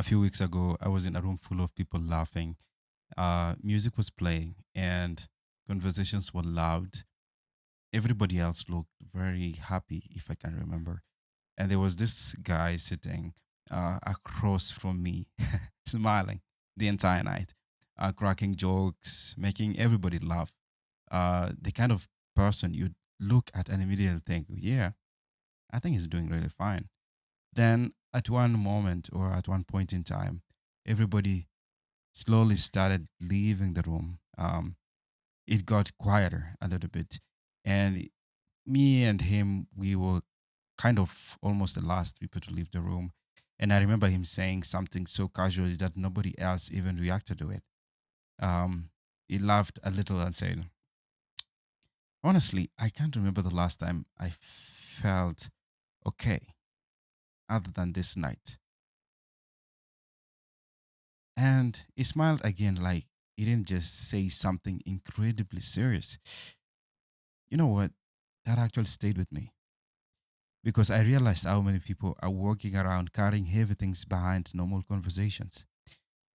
A few weeks ago, I was in a room full of people laughing. Music was playing and conversations were loud. Everybody else looked very happy, if I can remember. And there was this guy sitting across from me, smiling the entire night, cracking jokes, making everybody laugh. The kind of person you'd look at and immediately think, yeah, I think he's doing really fine. Then at one moment or at one point in time, everybody slowly started leaving the room. It got quieter a little bit. And me and him, we were kind of almost the last people to leave the room. And I remember him saying something so casually that nobody else even reacted to it. Um, he laughed a little and said, honestly, I can't remember the last time I felt okay other than this night. And he smiled again, like he didn't just say something incredibly serious. You know what? That actually stayed with me because I realized how many people are walking around carrying heavy things behind normal conversations.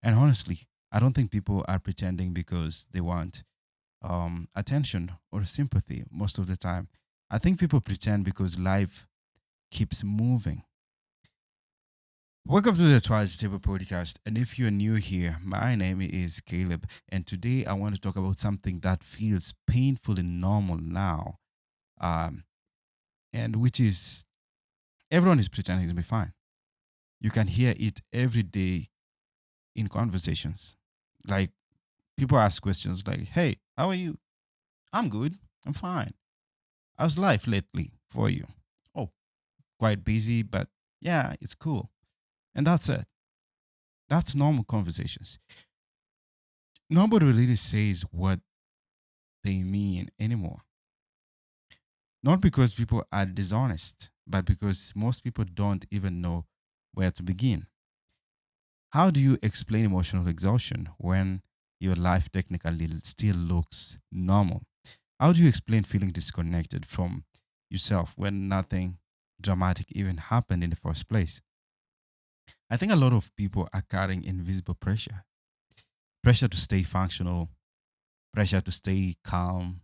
And honestly, I don't think people are pretending because they want attention or sympathy most of the time. I think people pretend because life keeps moving. Welcome to the Twice Table podcast. And if you're new here, my name is Caleb. And today I want to talk about something that feels painfully normal now. Um, and which is everyone is pretending to be fine. You can hear it every day in conversations. Like people ask questions like, hey, how are you? I'm good. I'm fine. How's life lately for you? Oh, quite busy, but yeah, it's cool. And that's it. That's normal conversations. Nobody really says what they mean anymore. Not because people are dishonest, but because most people don't even know where to begin. How do you explain emotional exhaustion when your life technically still looks normal? How do you explain feeling disconnected from yourself when nothing dramatic even happened in the first place? I think a lot of people are carrying invisible pressure to stay functional, pressure to stay calm,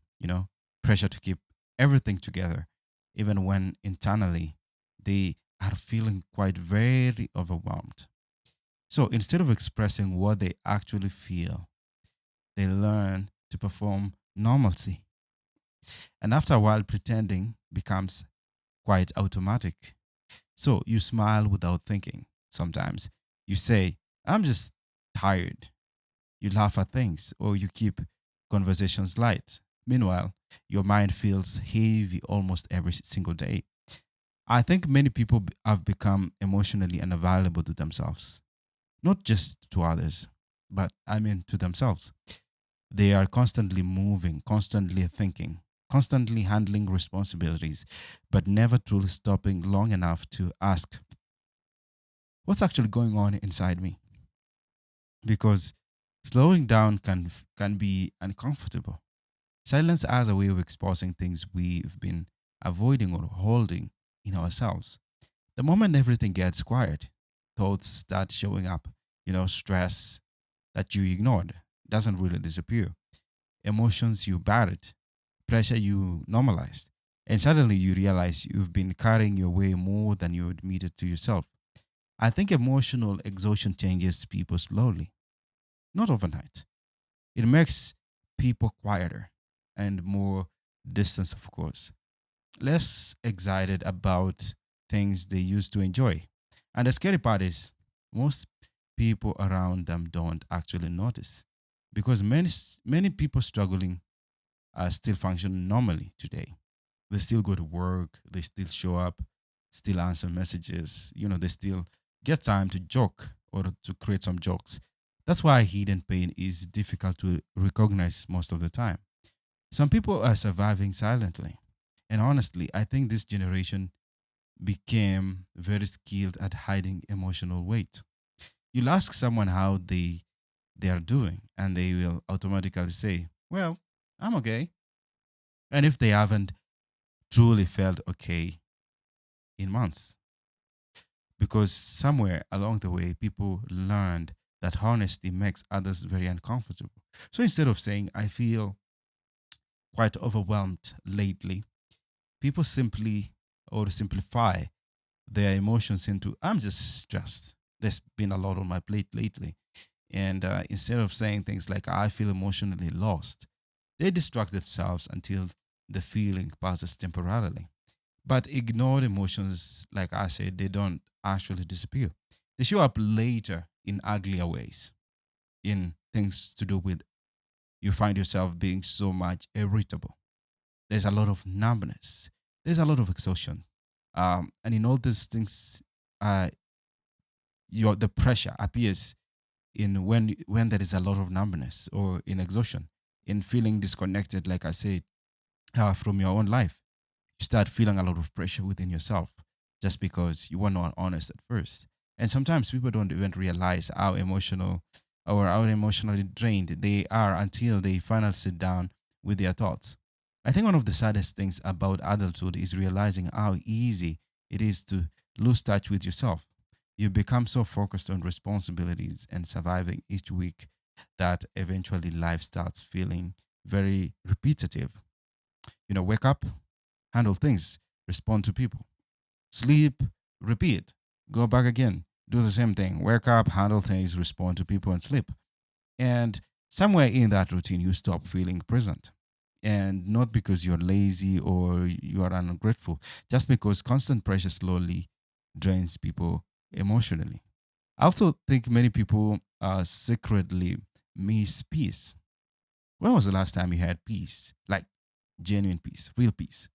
pressure to keep everything together, even when internally they are feeling quite very overwhelmed. So instead of expressing what they actually feel, they learn to perform normalcy. And after a while, pretending becomes quite automatic. So you smile without thinking sometimes. You say, I'm just tired. You laugh at things or you keep conversations light. Meanwhile, your mind feels heavy almost every single day. I think many people have become emotionally unavailable to themselves, not just to others, but I mean to themselves. They are constantly moving, constantly thinking, constantly handling responsibilities, but never truly stopping long enough to ask, what's actually going on inside me? Because slowing down can be uncomfortable. Silence as a way of exposing things we've been avoiding or holding in ourselves. The moment everything gets quiet, thoughts start showing up. Stress that you ignored doesn't really disappear. Emotions you buried, pressure you normalized. And suddenly you realize you've been carrying your way more than you admitted to yourself. I think emotional exhaustion changes people slowly, not overnight. It makes people quieter and more distant, of course, less excited about things they used to enjoy. And the scary part is, most people around them don't actually notice because many people struggling are still functioning normally today. They still go to work, they still show up, still answer messages, they still get time to joke or to create some jokes. That's why hidden pain is difficult to recognize most of the time. Some people are surviving silently. And honestly, I think this generation became very skilled at hiding emotional weight. You'll ask someone how they are doing, and they will automatically say, well, I'm okay. And if they haven't truly felt okay in months, because somewhere along the way, people learned that honesty makes others very uncomfortable. So instead of saying, I feel quite overwhelmed lately, people simply or simplify their emotions into, I'm just stressed. There's been a lot on my plate lately. And instead of saying things like, I feel emotionally lost, they distract themselves until the feeling passes temporarily. But ignored emotions, like I said, they don't actually disappear. They show up later in uglier ways, in things to do with you find yourself being so much irritable. There's a lot of numbness. There's a lot of exhaustion. And in all these things, uh, the pressure appears in when there is a lot of numbness or in exhaustion, in feeling disconnected, like I said, from your own life. You start feeling a lot of pressure within yourself just because you were not honest at first. And sometimes people don't even realize how emotional or how emotionally drained they are until they finally sit down with their thoughts. I think one of the saddest things about adulthood is realizing how easy it is to lose touch with yourself. You become so focused on responsibilities and surviving each week that eventually life starts feeling very repetitive. Wake up, handle things, respond to people, sleep, repeat, go back again, do the same thing, wake up, handle things, respond to people, and sleep. And somewhere in that routine, you stop feeling present. And not because you're lazy or you are ungrateful, just because constant pressure slowly drains people emotionally. I also think many people secretly miss peace. When was the last time you had peace? Like genuine peace, real peace?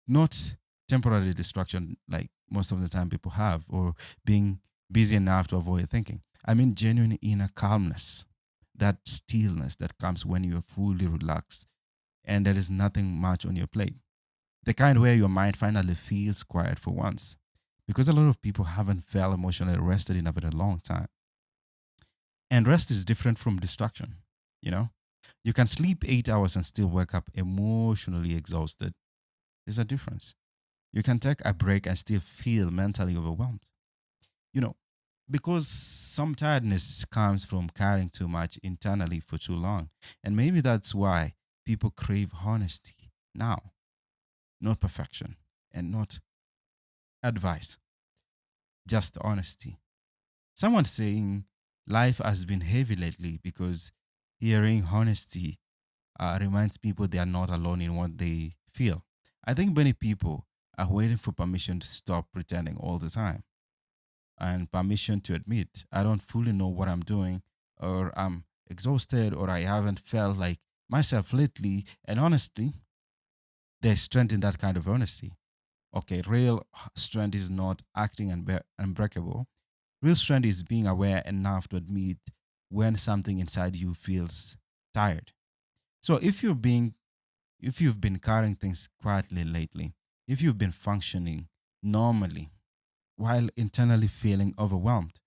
Not temporary distraction like most of the time people have, or being busy enough to avoid thinking. I mean, genuine inner calmness, that stillness that comes when you're fully relaxed and there is nothing much on your plate. The kind where your mind finally feels quiet for once. Because a lot of people haven't felt emotionally rested in a very long time. And rest is different from distraction, you know? You can sleep 8 hours and still wake up emotionally exhausted. There's a difference. You can take a break and still feel mentally overwhelmed. You know, because some tiredness comes from carrying too much internally for too long. And maybe that's why people crave honesty now, not perfection and not advice, just honesty. Someone saying life has been heavy lately because hearing honesty reminds people they are not alone in what they feel. I think many people are waiting for permission to stop pretending all the time and permission to admit I don't fully know what I'm doing, or I'm exhausted, or I haven't felt like myself lately. And honestly, there's strength in that kind of honesty. Okay, real strength is not acting unbreakable. Real strength is being aware enough to admit when something inside you feels tired. So if you've been carrying things quietly lately, if you've been functioning normally while internally feeling overwhelmed,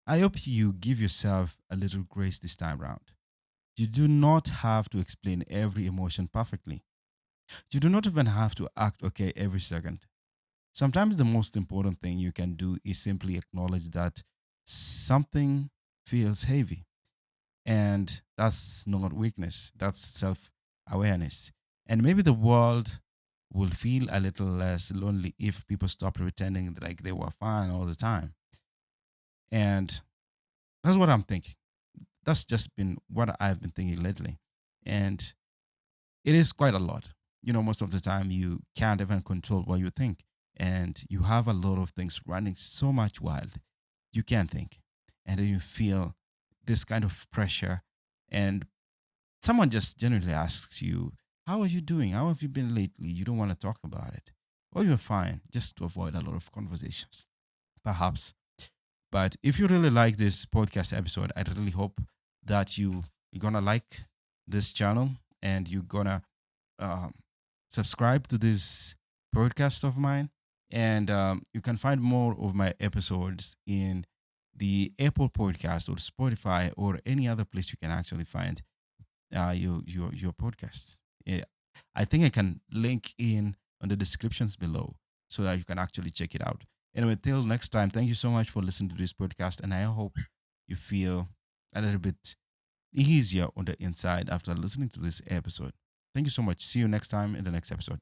I hope you give yourself a little grace this time round. You do not have to explain every emotion perfectly. You do not even have to act okay every second. Sometimes the most important thing you can do is simply acknowledge that something feels heavy. And that's not weakness, that's self awareness. And maybe the world will feel a little less lonely if people stop pretending like they were fine all the time. And that's what I'm thinking. That's just been what I've been thinking lately. And it is quite a lot. Most of the time you can't even control what you think. And you have a lot of things running so much wild, you can't think. And then you feel this kind of pressure. And someone just generally asks you, how are you doing? How have you been lately? You don't want to talk about it. Or you're fine, just to avoid a lot of conversations, perhaps. But if you really like this podcast episode, I really hope that you're gonna like this channel and you're gonna um, subscribe to this podcast of mine. And you can find more of my episodes in the Apple Podcast or Spotify or any other place you can actually find your podcasts. Yeah, I think I can link in on the descriptions below so that you can actually check it out. Anyway, till next time, thank you so much for listening to this podcast. And I hope you feel a little bit easier on the inside after listening to this episode. Thank you so much. See you next time in the next episode.